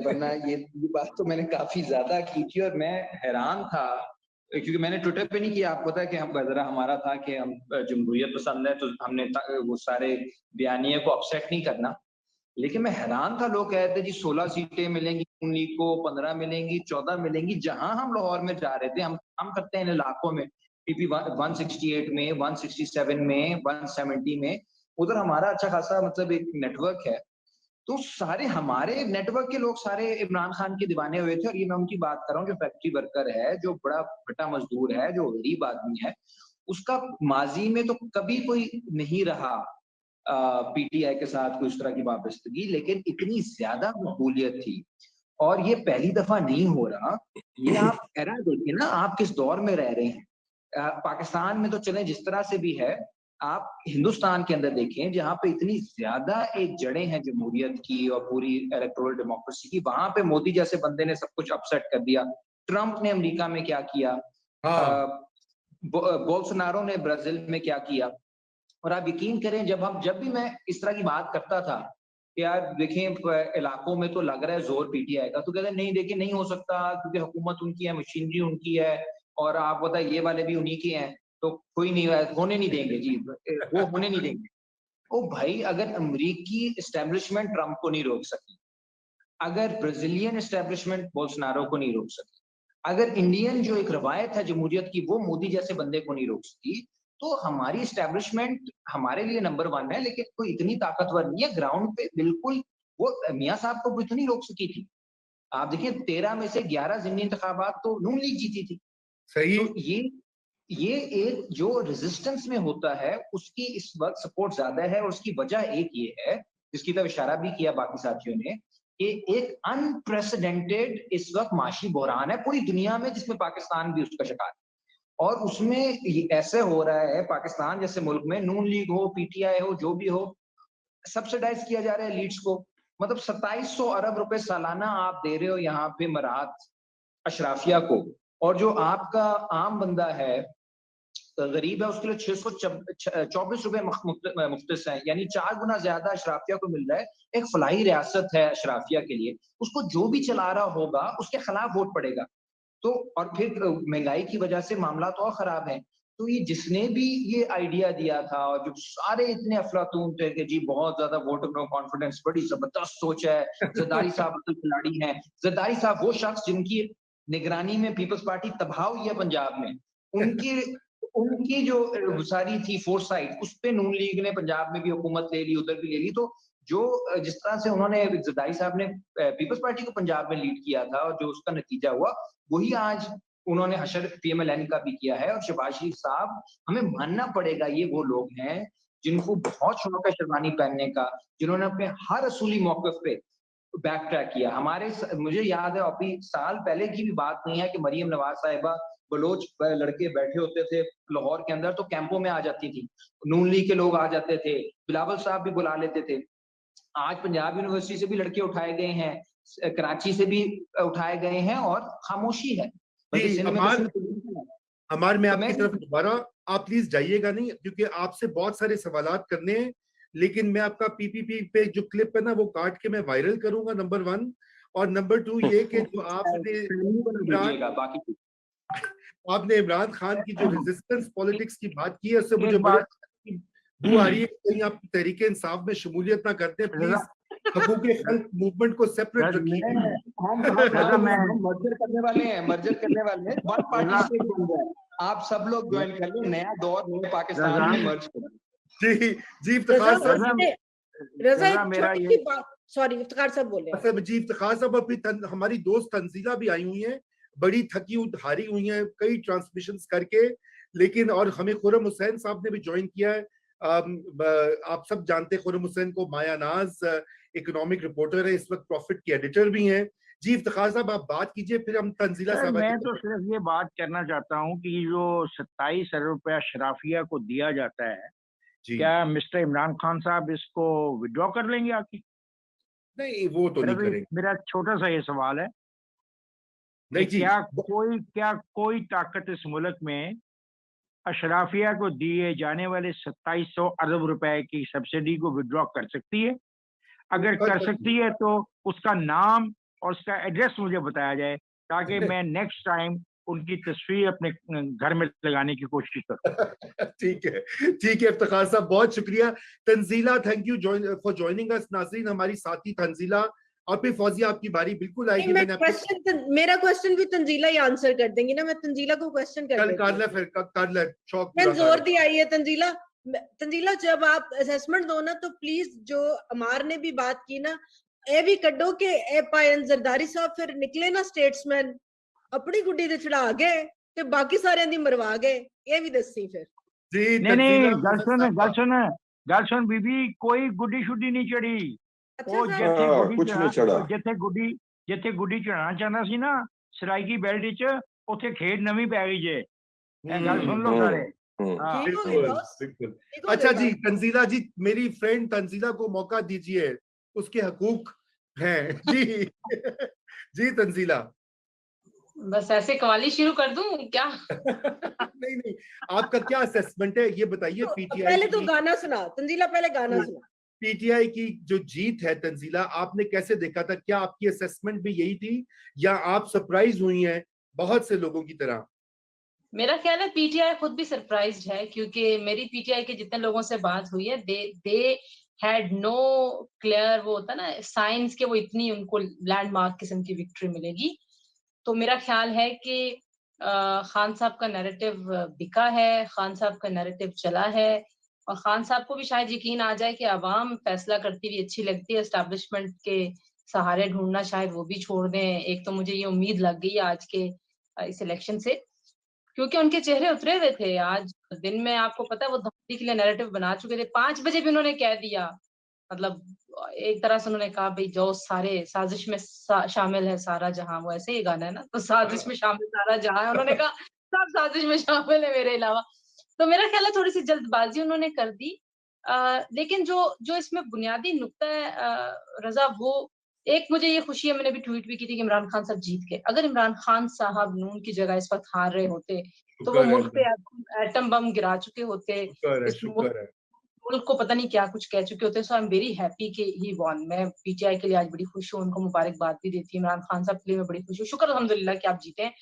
Speaker 7: वरना ये बात तो मैंने काफी ज्यादा की थी। और मैं हैरान था क्योंकि मैंने ट्विटर पे नहीं किया, आपको पता है कि हम जरा हमारा था कि हम जमहूरियत पसंद है, तो हमने वो सारे बयानिए को अपसेट नहीं करना। लेकिन मैं हैरान था, लोग कहते जी 16 सीटें मिलेंगी नून लीग को, 15 मिलेंगी, 14 मिलेंगी। जहां हम लाहौर में जा रहे थे, हम काम करते हैं इन इलाकों में, पीपी 168 में, 167 में, 170 में, उधर हमारा अच्छा खासा मतलब एक नेटवर्क है। तो सारे हमारे नेटवर्क के लोग सारे इमरान खान के दीवाने हुए थे। और ये मैं उनकी बात कर रहा हूँ जो फैक्ट्री वर्कर है, जो बड़ा भट्टा मजदूर है, जो गरीब आदमी है, उसका माजी में तो कभी कोई नहीं रहा पीटीआई के साथ कोई इस तरह की वाबस्तगी, लेकिन इतनी ज्यादा मकबूलियत थी। और ये पहली दफा नहीं हो रहा। ये आप एरा देखिए ना, आप किस दौर में रह रहे हैं। पाकिस्तान में तो चले जिस तरह से भी है, आप हिंदुस्तान के अंदर देखें जहां पे इतनी ज्यादा एक जड़ें हैं जमहूरियत की और पूरी इलेक्टोरल डेमोक्रेसी की, वहां पे मोदी जैसे बंदे ने सब कुछ अपसेट कर दिया। ट्रंप ने अमेरिका में क्या किया, बोल्सोनारो ने ब्राजील में क्या किया। और आप यकीन करें, जब भी मैं इस तरह की बात करता था, यार देखें इलाकों में तो लग रहा है जोर पीटीआई का, तो कहते नहीं, देखिए नहीं हो सकता क्योंकि हुकूमत उनकी है, मशीनरी उनकी है, और आप बताइए ये वाले भी उन्हीं के हैं, तो कोई नहीं होने नहीं देंगे जी, वो होने नहीं देंगे। ओ भाई, अगर अमेरिकी एस्टेब्लिशमेंट ट्रंप को नहीं रोक सकी, अगर ब्राजीलियन एस्टेब्लिशमेंट बोल्सोनारो को नहीं रोक सकी, अगर इंडियन जो एक रवायत है जमहूरियत की वो मोदी जैसे बंदे को नहीं रोक सकी, तो हमारी एस्टेब्लिशमेंट हमारे लिए नंबर 1 है, लेकिन कोई इतनी ताकतवर नहीं है ग्राउंड पे। बिल्कुल वो मियां साहब को इतनी रोक सकी थी। आप देखिए 13 में से 11 ज़िमनी इंतखाबात तो नून लीग जीती थी।
Speaker 1: सही।
Speaker 7: तो ये एक जो रेजिस्टेंस में होता है उसकी इस वक्त सपोर्ट ज्यादा है, और उसकी वजह एक ये है जिसकी तरफ इशारा भी किया बाकी साथियों ने, कि एक अनप्रेसिडेंटेड इस वक्त माशी बहरान है पूरी दुनिया में, जिसमें पाकिस्तान भी उसका शिकार है। और उसमें ऐसे हो रहा है, पाकिस्तान जैसे मुल्क में नून लीग हो, पीटीआई हो, जो भी हो, सब्सिडाइज किया जा रहा है लीड्स को। मतलब 2700 अरब रुपए सालाना आप दे रहे हो यहाँ पे मराहत अशराफिया को, और जो आपका आम बंदा है, गरीब है, उसके लिए 624 रुपए मुख्तस है, यानी 4 गुना ज्यादा अशराफिया को मिल रहा है। एक फलाही रियासत है अशराफिया के लिए, उसको जो भी चला रहा होगा उसके खिलाफ वोट पड़ेगा। तो और फिर महंगाई की वजह से मामला तो और खराब है। तो ये जिसने भी ये आइडिया दिया था, और जो सारे इतने अफलातून थे कि जी बहुत ज्यादा वोटर नो कॉन्फिडेंस, बड़ी जबरदस्त सोच है, जरदारी साहब तो खिलाड़ी हैं। जरदारी साहब वो शख्स जिनकी निगरानी में पीपल्स पार्टी तबाह हुई है पंजाब में, उनकी जो सारी थी फोरसाइट, उस पे नून लीग ने पंजाब में भी हुकूमत ले ली, उधर भी ले ली। तो जो जिस तरह से उन्होंने जरदारी साहब ने पीपल्स पार्टी को पंजाब में लीड किया था, और जो उसका नतीजा हुआ, वही आज उन्होंने हशर पीएमएलएन का भी किया है। और शहबाज शरीफ साहब, हमें मानना पड़ेगा, ये वो लोग हैं जिनको बहुत शौक है शेरवानी पहनने का, जिन्होंने अपने हर असूली मौकफ पे बैक ट्रैक किया। मुझे याद है अभी साल पहले की भी बात नहीं है कि मरियम नवाज साहिबा बलोच लड़के बैठे होते थे लाहौर के अंदर, तो कैंपों में आ जाती थी, नून लीग के लोग आ जाते थे, बिलावल साहब भी बुला लेते थे। आज पंजाब यूनिवर्सिटी से भी लड़के उठाए गए हैं, कराची से भी उठाए गए हैं, और खामोशी है।
Speaker 1: हमारे में आपकी तरफ दोबारा आप प्लीज जाइएगा नहीं, क्योंकि आपसे बहुत सारे सवालात करने हैं, लेकिन मैं आपका पीपीपी पे जो क्लिप है ना वो काट के मैं वायरल करूंगा, नंबर 1। और नंबर 2 ये कि जो आपने इमरान खान की जो रेजिस्टेंस पॉलिटिक्स की बात की है, उससे मुझे बड़ी बू आ रही है। कहीं आप तहरीक इंसाफ में शमूलियत ना करते हैं, प्लीज हकूक़ खल्क मूवमेंट को सेपरेट रखिए।
Speaker 7: हम मर्जर करने वाले हैं, वन पार्टी स्टेट बन रहा है, आप सब लोग ज्वाइन कर लो, नया दौर में पाकिस्तान में मर्ज करें।
Speaker 1: जी इफ्तिखार साहब,
Speaker 6: सॉरी इफ्तिखार साहब बोले।
Speaker 1: अच्छा जी, इफ्तिखार साहब, अभी हमारी दोस्त तंजीला भी आई हुई हैं, बड़ी थकी हारी हुई हैं कई ट्रांसमिशंस करके, लेकिन और हमें खुर्रम हुसैन साहब ने भी ज्वाइन किया है। आप सब जानते हैं खुर्रम हुसैन को, माया नाज इकोनॉमिक रिपोर्टर है, इस वक्त प्रॉफिट की एडिटर भी हैं। जी इफ्तिखार साहब आप बात कीजिए, फिर हम तंजीला साहब।
Speaker 8: मैं तो सिर्फ ये बात करना चाहता हूँ कि जो 27 अरब रुपया शराफिया को दिया जाता है, क्या मिस्टर इमरान खान साहब इसको विड्रॉ कर लेंगे आके?
Speaker 1: नहीं, वो तो नहीं करेंगे।
Speaker 8: मेरा छोटा सा ये सवाल है,
Speaker 1: नहीं जी,
Speaker 8: क्या कोई ताकत इस मुल्क में अशराफिया को दिए जाने वाले 2700 अरब रुपए की सब्सिडी को विड्रॉ कर सकती है? अगर कर सकती है तो उसका नाम और उसका एड्रेस मुझे बताया जाए, ताकि मैं नेक्स्ट टाइम उनकी तस्वीर अपने घर में लगाने की कोशिश करूं।
Speaker 1: ठीक है इफ्तिखार साहब, बहुत शुक्रिया। Tanzila, thank you for joining us. नाज़रीन, हमारी साथी तंजीला, और फिर फौजिया आपकी बारी बिल्कुल आएगी।
Speaker 6: मेरा क्वेश्चन भी तंजीला ही आंसर कर देंगी ना, मैं तंजीला को क्वेश्चन कर
Speaker 1: ले शौक
Speaker 6: मैं जोर दी आई है। तंजीला जब आप असेसमेंट दो ना, तो प्लीज जो अमार ने भी बात की ना, ए भी कड्डो के ए पायन जरदारी साहब फिर निकले ना स्टेट्समैन, अपनी गुड्डी ते चढ़ा गए ते बाकी सारे दी मरवा गए, ये भी दसी फिर।
Speaker 1: जी
Speaker 8: नहीं, गल सुन बीबी, कोई गुड्डी शुड्डी नहीं चढ़ी। ਉਹ ਜਿੱਥੇ ਗੁੱਡੀ ਚੜਾਉਣਾ ਚਾਹੁੰਦਾ ਸੀ ਨਾ ਸਰਾਇਕੀ ਬੈਲਟ 'ਚ, ਉੱਥੇ ਖੇਡ ਨਵੀਂ ਪੈ ਗਈ ਜੇ। ਇਹ ਗੱਲ ਸੁਣ ਲਓ ਸਾਰੇ।
Speaker 1: बिल्कुल। अच्छा जी तंजीला जी, मेरी फ्रेंड तंजीला को मौका दीजिए, उसके हकूक हैं। जी तंजीला,
Speaker 9: बस ऐसे कवाली शुरू कर दूं क्या?
Speaker 1: नहीं, आपका क्या असेसमेंट है ये बताइए। पीटीआई
Speaker 6: पहले तो गाना सुना तंजीला, पहले गाना सुना।
Speaker 1: पीटीआई की जो जीत है तंजीला, आपने कैसे देखा था? क्या आपकी असेसमेंट भी यही थी, या आप सरप्राइज हुई हैं बहुत से लोगों की तरह?
Speaker 9: मेरा ख्याल है पीटीआई खुद भी सरप्राइज्ड है, क्योंकि मेरी पीटीआई के जितने लोगों से बात हुई है, दे हैड नो क्लियर, वो होता ना साइंस के, वो इतनी उनको लैंडमार्क किस्म की विक्ट्री मिलेगी। तो मेरा ख्याल है कि खान साहब का नैरेटिव बिका है, खान साहब का नैरेटिव चला है, और खान साहब को भी शायद यकीन आ जाए कि अवाम फैसला करती हुई अच्छी लगती है, एस्टैब्लिशमेंट के सहारे ढूंढना शायद वो भी छोड़ दें। एक तो मुझे ये उम्मीद लग गई है आज के इस इलेक्शन से, क्योंकि उनके चेहरे उतरे हुए थे। आज दिन में आपको पता है वो धमकी के लिए नैरेटिव बना चुके थे, 5 बजे भी उन्होंने कह दिया, मतलब एक तरह से उन्होंने कहा भाई जो सारे साजिश में शामिल है सारा जहां, वो ऐसे ही गाना है ना, तो साजिश में शामिल सारा जहां है, उन्होंने कहा सब साजिश में शामिल है मेरे अलावा। तो मेरा ख्याल है थोड़ी सी जल्दबाजी उन्होंने कर दी। लेकिन जो जो इसमें बुनियादी नुक्ता है रजा, वो एक मुझे ये खुशी है, मैंने भी ट्वीट भी की थी कि इमरान खान साहब जीत के। अगर इमरान खान साहब नून की जगह इस वक्त हार रहे होते तो वो
Speaker 1: शुक्र है
Speaker 9: मुल्क पे
Speaker 1: अल्लाह,
Speaker 9: एटम बम गिरा चुके होते,
Speaker 1: शुक्र है,
Speaker 9: इस
Speaker 1: शुक्र है।
Speaker 9: मुल्क को पता नहीं क्या कुछ कह चुके होते। सो आई एम वेरी हैप्पी कि ही वॉन। मैं पीटीआई के लिए आज बड़ी खुश हूँ, उनको मुबारकबाद भी देती हूँ। इमरान खान साहब के लिए मैं बड़ी खुश हूँ, शुक्र अल्हम्दुलिल्लाह कि आप जीते हैं।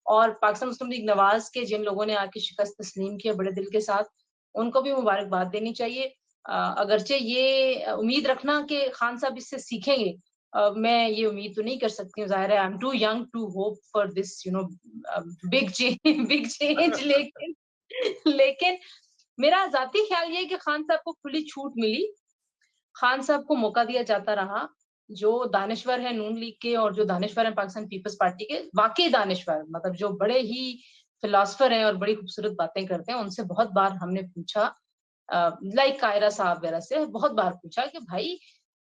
Speaker 9: और पाकिस्तान मुस्लिम लीग नवाज के जिन लोगों ने आके शिकस्त तस्लीम किया बड़े दिल के साथ, उनको भी मुबारकबाद देनी चाहिए। अगरचे ये उम्मीद रखना कि खान साहब इससे सीखेंगे, मैं ये उम्मीद तो नहीं कर सकती हूँ, जाहिर है I am too young to hope for this you know big change, big change. लेकिन लेकिन मेरा जाती ख्याल ये है कि खान साहब को खुली छूट मिली, खान साहब को मौका दिया जाता रहा। जो दानिश्वर है नून लीग के और जो दानिश्वर है पाकिस्तान पीपल्स पार्टी के, वाकई दानिश्वर, मतलब जो बड़े ही फिलोसफर हैं और बड़ी खूबसूरत बातें करते हैं, उनसे बहुत बार हमने पूछा, लाइक कायरा साहब वगैरह से बहुत बार पूछा कि भाई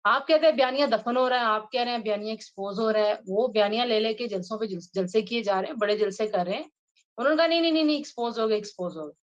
Speaker 9: आप कहते हैं बयानिया दफन हो रहा है, आप कह रहे हैं बयानिया एक्सपोज हो रहा है, वो बयानिया ले लेके जलसों पे जलसे किए जा रहे हैं, बड़े जलसे कर रहे हैं। उन्होंने कहा नहीं नहीं नहीं नहीं, एक्सपोज हो गए, एक्सपोज हो गए।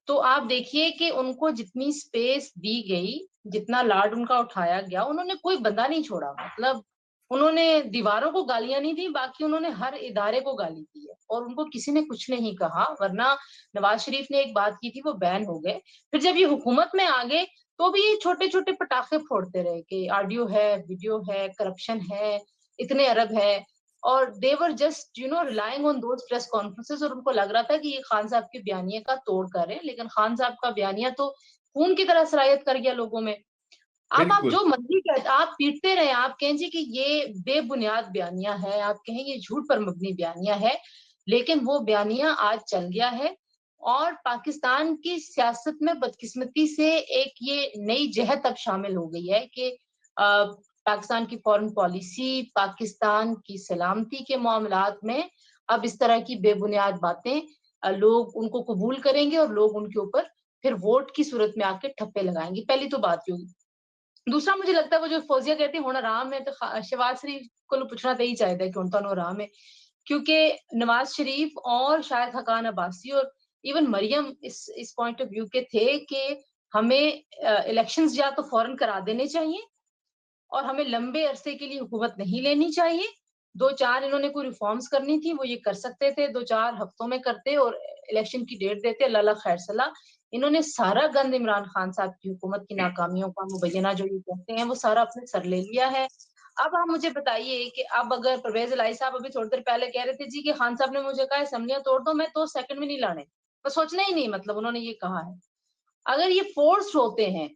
Speaker 9: तो आप देखिए कि उनको जितनी स्पेस दी गई, जितना लाड उनका उठाया गया, उन्होंने कोई बंदा नहीं छोड़ा। मतलब उन्होंने दीवारों को गालियां नहीं दी, बाकी उन्होंने हर इदारे को गाली दी है और उनको किसी ने कुछ नहीं कहा। वरना नवाज शरीफ ने एक बात की थी, वो बैन हो गए। फिर जब ये हुकूमत में आ गए तो भी ये छोटे छोटे पटाखे फोड़ते रहे कि ऑडियो है, वीडियो है, करप्शन है, इतने अरब है। और they were just you know relying on those press conferences, और उनको लग रहा था कि ये खान साहब के बयानिया का तोड़ कर रहे हैं। लेकिन खान साहब का बयानिया तो खून की तरह सरायत कर गया लोगों में। अब आप
Speaker 1: बिल्कुल
Speaker 9: जो मर्जी कहते, आप पीटते रहे, आप कहें जी कि ये बेबुनियाद बयानिया है, आप कहें ये झूठ पर मबनी बयानिया है, लेकिन वो बयानिया आज चल गया है। और पाकिस्तान की सियासत में बदकिस्मती से एक ये नई जहत अब शामिल हो गई है कि पाकिस्तान की फॉरेन पॉलिसी, पाकिस्तान की सलामती के मामलात में अब इस तरह की बेबुनियाद बातें लोग उनको कबूल करेंगे और लोग उनके ऊपर फिर वोट की सूरत में आके ठप्पे लगाएंगे। पहली तो बात ये हुई। दूसरा, मुझे लगता है वो जो फौजिया कहती है हुण आराम है, तो शहबाज शरीफ को पूछना तो ही चाहिए कि हुण तुहानू आराम है, क्योंकि नवाज शरीफ और शायद हकान अब्बासी और इवन मरियम इस पॉइंट ऑफ व्यू के थे कि हमें इलेक्शंस या तो फौरन करा देने चाहिए और हमें लंबे अरसे के लिए हुकूमत नहीं लेनी चाहिए। 2-4 इन्होंने कोई रिफॉर्म्स करनी थी, वो ये कर सकते थे, 2-4 हफ्तों में करते और इलेक्शन की डेट देते, अल्लाह ला खैर सलाह। इन्होंने सारा गंद इमरान खान साहब की हुकूमत की नाकामियों का मुबैना जो ये कहते हैं, वो सारा अपने सर ले लिया है। अब आप मुझे बताइए कि अब अगर परवेज इलाही साहब अभी थोड़ी देर पहले कह रहे थे जी कि खान साहब ने मुझे कहा असेंबलियां तोड़ दो, मैं तो सेकंड में नहीं लाने, मैं सोचना ही नहीं, मतलब उन्होंने ये कहा है। अगर ये फोर्स्ड होते हैं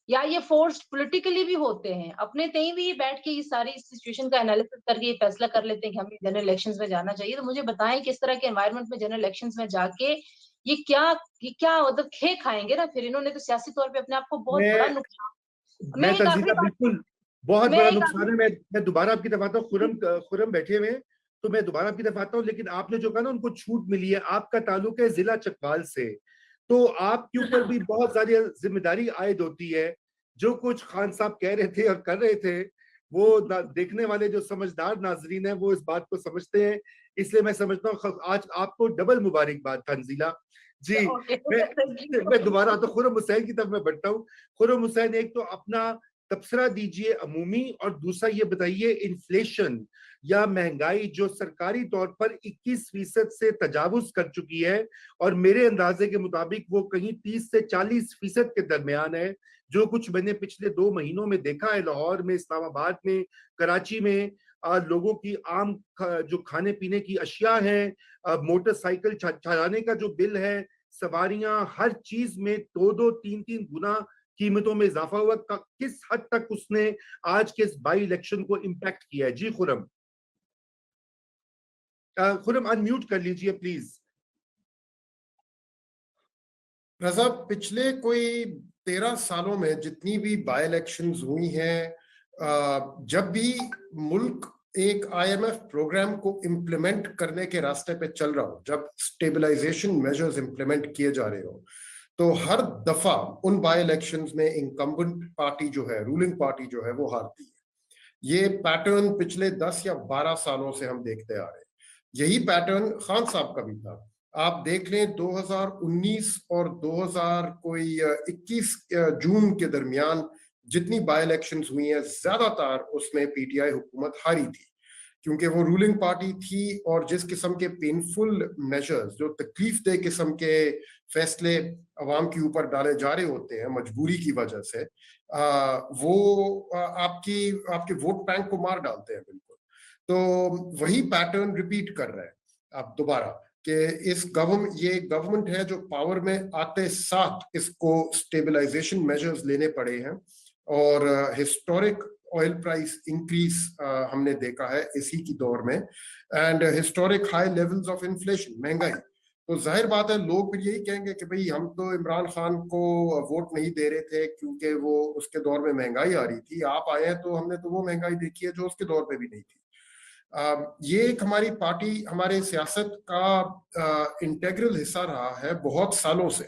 Speaker 9: या ये फोर्स्ड पॉलिटिकली भी होते हैं, अपने तई भी बैठ के ये सारी सिचुएशन का एनालिसिस करके ये फैसला कर लेते हैं कि हमें जनरल इलेक्शंस में जाना चाहिए, तो मुझे बताएं किस तरह के एनवायरनमेंट में जनरल इलेक्शंस में जाके ये क्या मतलब खे खाएंगे ना। फिर इन्होंने तो सियासी तौर पे अपने आप को बहुत बड़ा
Speaker 1: मैं
Speaker 9: नुकसान।
Speaker 1: मैं
Speaker 9: एक आखिरी
Speaker 1: तंजीला
Speaker 9: बात,
Speaker 1: बिल्कुल, बहुत
Speaker 9: मैं
Speaker 1: बड़ा
Speaker 9: एक
Speaker 1: नुकसान है। मैं दोबारा आपकी तरफ आता हूँ, खुरम बैठे हुए हैं, तो मैं दोबारा आपकी तरफ आता हूँ। लेकिन आपने जो कहा ना उनको छूट मिली है, आपका ताल्लुक है जिला चकवाल से, तो आपके ऊपर भी बहुत सारी जिम्मेदारी आयद होती है। जो कुछ खान साहब कह रहे थे और कर रहे थे, वो देखने वाले जो समझदार नाजरीन है वो इस बात को समझते हैं। इसलिए मैं समझता हूँ आज आपको डबल मुबारकबाद तंजीला जी।
Speaker 9: ओके,
Speaker 1: मैं दोबारा तो खुरम हुसैन की तरफ मैं बढ़ता हूँ। खुरम हुसैन एक तो अपना तबसरा दीजिए अमूमी, और दूसरा ये बताइए इन्फ्लेशन या महंगाई जो सरकारी तौर पर 21% से तजावुज कर चुकी है, और मेरे अंदाजे के मुताबिक वो कहीं 30 से 40% के दरमियान है, जो कुछ मैंने पिछले 2 महीनों में देखा है लाहौर में, इस्लामाबाद में, कराची में। लोगों की आम जो खाने पीने की अशिया है, मोटरसाइकिल चलाने का जो बिल है, सवारियां, हर चीज में 2-2, 3-3 गुना कीमतों में इजाफा हुआ। किस हद तक उसने आज के इस बाई इलेक्शन को इम्पैक्ट किया है? जी खुरम, खुरम अनम्यूट कर लीजिए प्लीज।
Speaker 10: रजा, पिछले कोई 13 सालों में जितनी भी बाई इलेक्शंस हुई हैं, जब भी मुल्क एक IMF प्रोग्राम को इम्प्लीमेंट करने के रास्ते पे चल रहा हो, जब स्टेबलाइजेशन मेजर्स इम्प्लीमेंट किए जा रहे हो, तो हर दफा उन बाई इलेक्शंस में इनकम्बेंट पार्टी जो है, रूलिंग पार्टी जो है, वो हारती है। ये पैटर्न पिछले 10 या 12 सालों से हम देखते आ रहे हैं। यही पैटर्न खान साहब का भी था। आप देख लें 2019 और 2021 जून के दरमियान जितनी बाई इलेक्शंस हुई हैं, ज्यादातर उसमें PTI हुकूमत हारी थी, क्योंकि वो रूलिंग पार्टी थी, और जिस किस्म के पेनफुल मेजर्स, जो तकलीफ दे किस्म के फैसले अवाम के ऊपर डाले जा रहे होते हैं मजबूरी की वजह से, वो आपके वोट बैंक को मार डालते हैं बिल्कुल। तो वही पैटर्न रिपीट कर रहा है अब दोबारा, कि ये गवर्नमेंट है जो पावर में आते साथ इसको स्टेबलाइजेशन मेजर्स लेने पड़े हैं, और हिस्टोरिक ऑयल प्राइस इंक्रीज हमने देखा है इसी की दौर में, and historic high levels of inflation, महंगाई। तो जाहिर बात है लोग फिर यही कहेंगे कि भाई हम तो इमरान खान को वोट नहीं दे रहे थे क्योंकि वो उसके दौर में महंगाई आ रही थी, आप आए हैं तो हमने तो वो महंगाई देखी है जो उसके दौर पे भी नहीं थी। ये एक हमारी पार्टी, हमारे सियासत का इंटेग्रल हिस्सा रहा है बहुत सालों से,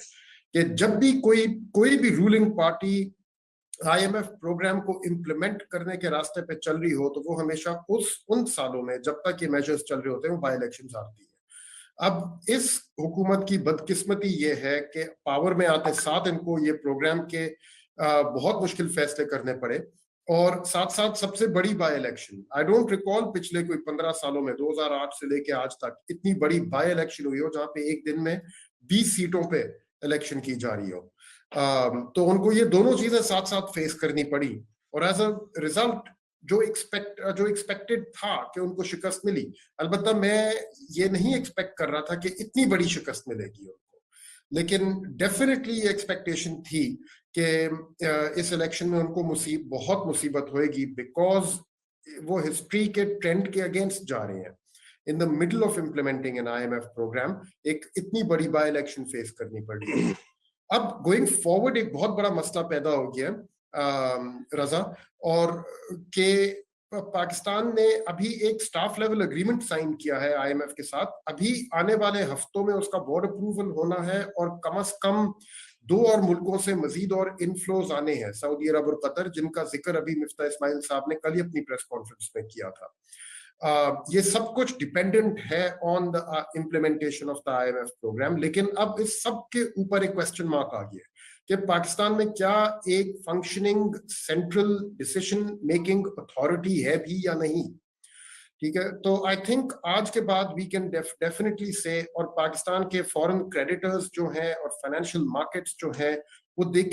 Speaker 10: कि जब भी कोई भी रूलिंग पार्टी IMF प्रोग्राम को इम्प्लीमेंट करने के रास्ते पे चल रही हो, तो वो हमेशा उन सालों में जब तक ये मेजर्स चल रहे होते हैं वो बाई इलेक्शंस आती है। अब इस हुकूमत की बदकिस्मती ये है कि पावर में आते साथ इनको ये प्रोग्राम के बहुत मुश्किल फैसले करने पड़े, और साथ साथ सबसे बड़ी by election, I don't recall पिछले कोई 15 सालों में 2008 से लेके आज तक इतनी बड़ी बाई इलेक्शन हुई हो जहां पे एक दिन में 20 सीटों पे इलेक्शन की जा रही हो। तो उनको ये दोनों चीजें साथ साथ फेस करनी पड़ी, और एज अ रिजल्ट जो एक्सपेक्टेड था कि उनको शिकस्त मिली। अलबत्ता मैं ये नहीं एक्सपेक्ट कर रहा था कि इतनी बड़ी शिकस्त मिलेगी उनको, लेकिन डेफिनेटली ये एक्सपेक्टेशन थी कि इस इलेक्शन में उनको बहुत मुसीबत होएगी, बिकॉज वो हिस्ट्री के ट्रेंड के अगेंस्ट जा रहे हैं। In the middle of implementing an IMF program एक इतनी बड़ी बाई इलेक्शन फेस करनी पड़ी। अब गोइंग फॉरवर्ड एक बहुत बड़ा मसला पैदा हो गया रजा, और के पाकिस्तान ने अभी एक स्टाफ लेवल एग्रीमेंट साइन किया है IMF के साथ। अभी आने वाले हफ्तों में उसका बोर्ड अप्रूवल होना है, और कम से कम 2 और मुल्कों से मजीद और इनफ्लोज आने हैं, सऊदी अरब और कतर, जिनका जिक्र अभी मिफ्ता इस्माइल साहब ने कल ही अपनी प्रेस कॉन्फ्रेंस में किया था। ये सब कुछ डिपेंडेंट है on the implementation of the IMF program. लेकिन अब इस सब के ऊपर एक क्वेश्चन मार्क आ गया कि पाकिस्तान में क्या एक functioning central decision making authority है भी या नहीं। ठीक है, तो आई थिंक आज के बाद वी कैन डेफिनेटली से, और पाकिस्तान के फॉरेन क्रेडिटर्स जो हैं और फाइनेंशियल मार्केट्स जो हैं वो